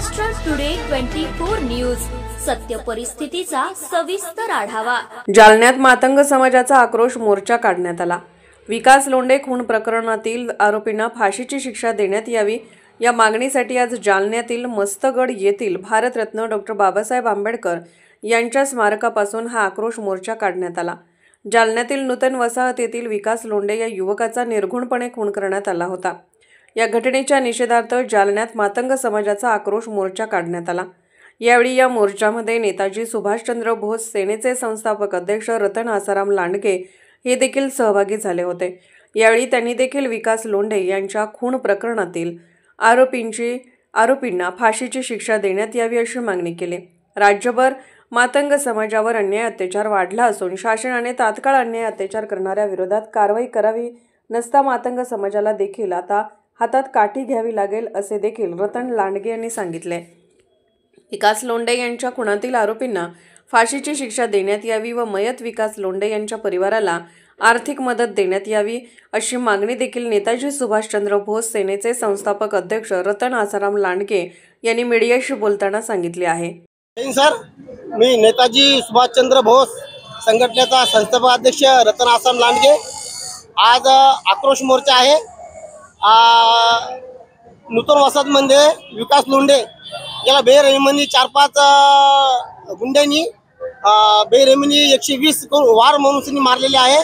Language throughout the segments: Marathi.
महाराष्ट्र टुडे 24 न्यूज, सत्य परिस्थितीचा सविस्तर आढावा। जालन्यात मातंग समाजाचा आक्रोश मोर्चा काढण्यात आला। विकास लोंढे खून प्रकरणातील आरोपींना फाशीची शिक्षा देण्यात यावी या मागणीसाठी आज जालन्यातील मस्तगड येथील भारतरत्न डॉ. बाबासाहेब आंबेडकर यांच्या स्मारकापासून हा आक्रोश मोर्चा काढण्यात आला। जालन्यातील नूतन वसाहत येथील विकास लोंढे या युवकाचा निर्घृणपणे खून करण्यात आला होता। या घटनेच्या निषेधार्थ जालन्यात मातंग समाजाचा आक्रोश मोर्चा काढण्यात आला। यावेळी या मोर्चामध्ये नेताजी सुभाषचंद्र बोस सेनेचे संस्थापक अध्यक्ष रतन आसाराम लांडगे हे देखील सहभागी झाले होते। यावेळी त्यांनी देखील विकास लोंढे यांच्या खून प्रकरणातील आरोपींना फाशीची शिक्षा देण्यात यावी अशी मागणी केली। राज्यभर मातंग समाजावर अन्याय अत्याचार वाढला असून शासनाने तात्काळ अन्याय अत्याचार करणाऱ्या विरोधात कारवाई करावी, नसता मातंग समाजाला देखील आता हातात काठी घ्यावी लागेल असे देखील रतन लांडगे यांनी सांगितले। विकास लोंढे यांच्या खुनातील आरोपींना फाशीची शिक्षा देण्यात यावी व मयत विकास लोंढे यांच्या परिवाराला आर्थिक मदत देण्यात यावी अशी मागणी देखील नेताजी सुभाषचंद्र बोस सेनेचे संस्थापक अध्यक्ष रतन आसाराम लांडगे यांनी मीडियाशी बोलताना सांगितले आहे। सर, मी नेताजी सुभाषचंद्र बोस संघटनेचा संस्थापक अध्यक्ष रतन आसाराम लांडगे। आज आक्रोश मोर्चा आहे। नूतन वसाहतमध्ये विकास लोंढे याला बेरहिमीने 4-5 गुंड्यांनी बेरहिमीने 120 वार माणूसांनी मारलेले आहे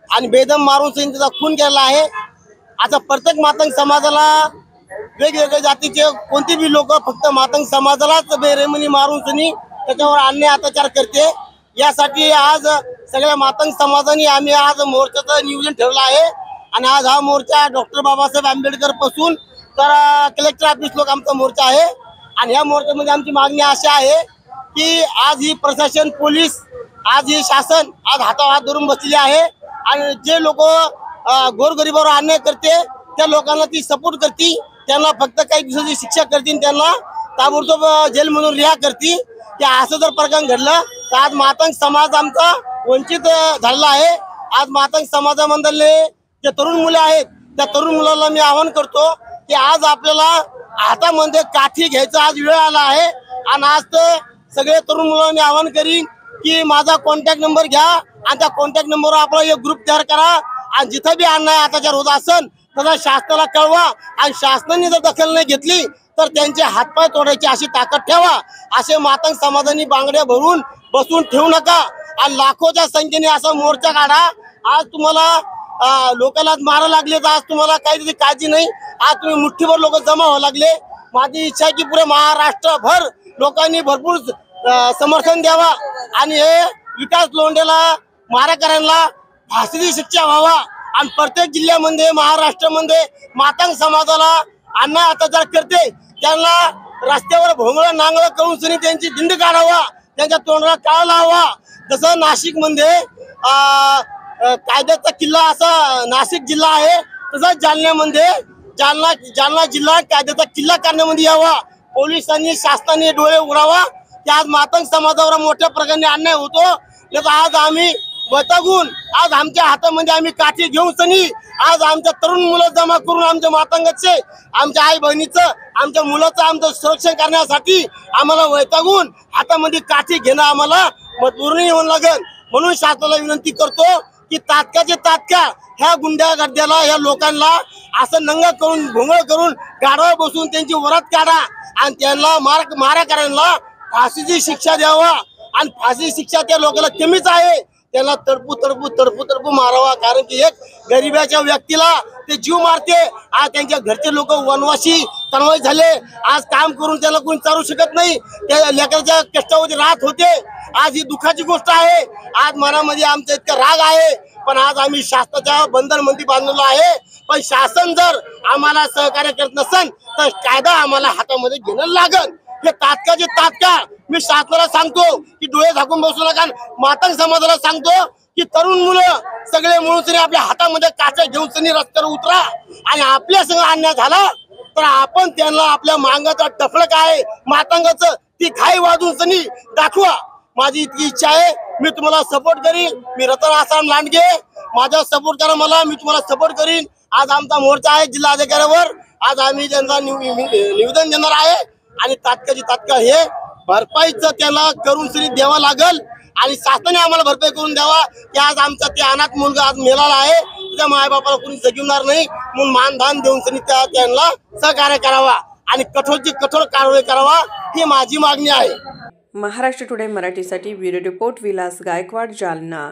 आणि बेदम मारून त्याचा खून केला आहे। आता प्रत्येक मातंग समाजाला वेगवेगळ्या जातीचे कोणते बी लोक फक्त मातंग समाजालाच बेरहिमीने मारून त्याच्यावर अन्याय अत्याचार करते। यासाठी आज सगळ्या मातंग समाजाने आम्ही आज मोर्चाचं नियोजन ठेवलं आहे आणि आज हा मोर्चा डॉ. बाबासाहेब आंबेडकर पासून तर कलेक्टर ऑफिस लोक आमचा मोर्चा आहे। आणि या मोर्चामध्ये आमची मागणी अशी आहे की आज ही प्रशासन, पोलीस, आज ही शासन आज हातावर हात धरून बसलेली आहे आणि जे लोक गोरगरिबावर अन्याय करते त्या लोकांना ती सपोर्ट करते, त्यांना फक्त काही दिवसाची शिक्षा करतील, त्यांना ताबडतोब जेलमधून रिहा करते। की असं जर प्रकार घडलं तर आज मातंग समाज आमचा वंचित झालेला आहे। आज मातंग समाजामधले जे तरुण मुले आहेत त्या तरुण मुलांना मी आवाहन करतो की आज आपल्याला हातामध्ये काठी घ्यायचा आज वेळ आला आहे आणि आज तर सगळे तरुण मुलांनी आवाहन करीन की माझा कॉन्टॅक्ट नंबर घ्या आणि त्या कॉन्टॅक्ट नंबरवर आपला एक ग्रुप तयार करा आणि जिथं बी अन्याय अत्याचार होत असेल तसा शासनाला कळवा आणि शासनाने जर दखल नाही घेतली तर त्यांचे हातपाय तोडायची अशी ताकद ठेवा। असे मातंग समाजाने बांगड्या भरून बसून ठेवू नका आणि लाखोच्या संख्येने असा मोर्चा काढा। आज तुम्हाला लोकांना मारा लागले तर आज तुम्हाला काही काळजी नाही, आज तुम्ही मुठ्ठीभर लोक जमा व्हायला लागले। माझी इच्छा आहे की पुरे महाराष्ट्रभर लोकांनी भरपूर समर्थन द्यावा आणि हे विकास लोंढेला मारेकऱ्यांना फाशीची शिक्षा व्हावा आणि प्रत्येक जिल्ह्यामध्ये महाराष्ट्रामध्ये मातंग समाजाला अन्याय अत्याचार करते त्यांना रस्त्यावर भोंगळं नांगळं करून त्यांची दिंड काढावा, त्यांच्या तोंडाला काळा लावा। जसं नाशिक मध्ये कायद्याचा किल्ला असा नाशिक जिल्हा आहे, तसंच जालन्यामध्ये जालना जिल्हा कायद्याचा किल्ला करण्यामध्ये यावा। पोलिसांनी शासनाने डोळे उघडावा की आज मातंग समाजावर मोठ्या प्रकारे अन्याय होतो। आज आम्ही वैतागून आज आमच्या हातामध्ये आम्ही काठी घेऊन आज आमच्या तरुण मुलं जमा करून आमच्या मातंगाचे, आमच्या आई बहिणीचं, आमच्या मुलाचं आमचं संरक्षण करण्यासाठी आम्हाला वैतागून हातामध्ये काठी घेणं आम्हाला मजबुरीने येऊन लागेल। म्हणून शासनाला विनंती करतो की तात्काळ ह्या गुंडागर्द्याला, ह्या लोकांना असं नंगा करून भोंगळ करून गाडवा बसून त्यांची वरात काढा आणि त्यांना मारेकऱ्यांना फाशीची शिक्षा द्यावा आणि फाशी शिक्षा त्या लोकांना कमीच आहे, त्यांना तडपू मारावा। कारण की एक गरीबाच्या व्यक्तीला ते जीव मारते। आज त्यांच्या घरचे लोक वनवासी तणवाई झाले, आज काम करून त्याला कोणी चालू शकत नाही, त्या लेकराच्या कष्टावरती राहत होते। आज ही दुःखाची गोष्ट आहे। आज मनामध्ये आमचा इतका राग आहे, पण आज आम्ही शासनाच्या बंधनमध्ये बांधलेलो आहे। पण शासन जर आम्हाला सहकार्य करत नसेल तर कायदा आम्हाला हातामध्ये घेणं लागेल। हे तात्काळ मी शासनाला सांगतो की डोळे झाकून बसू नका। मातंग समाजाला सांगतो की तरुण मुलं सगळे मिळून आपल्या हातामध्ये काट्या घेऊन रस्त्यावर उतरा आणि आपल्या संग अन्याय झाला तर आपण त्यांना आपल्या मांगाचा टफळ काय मातंगाचं ती खाई वाजून दाखवा। माझी इतकी इच्छा आहे, मी तुम्हाला सपोर्ट करीन। मी रतन आसाराम लांडगे, माझा सपोर्ट करा मला, मी तुम्हाला सपोर्ट करीन। आज आमचा मोर्चा आहे जिल्हाधिकाऱ्यावर, आज आम्ही त्यांना निवेदन देणार आहे आणि तात्काळ हे भरपाईचं त्याला करून तरी द्यावं लागल आणि शासनाने आम्हाला भरपाई करून द्यावा की आज आमचा ते अनाथ मुलगा आज मेलेला आहे, त्या मायबापाला कोणी जगवणार नाही म्हणून मानधन देऊन त्यांना सहकार्य करावा आणि कठोर कारवाई करावा ही माझी मागणी आहे। महाराष्ट्र टुडे मराठीसाठी ब्युरो रिपोर्ट विलास गायकवाड, जालना।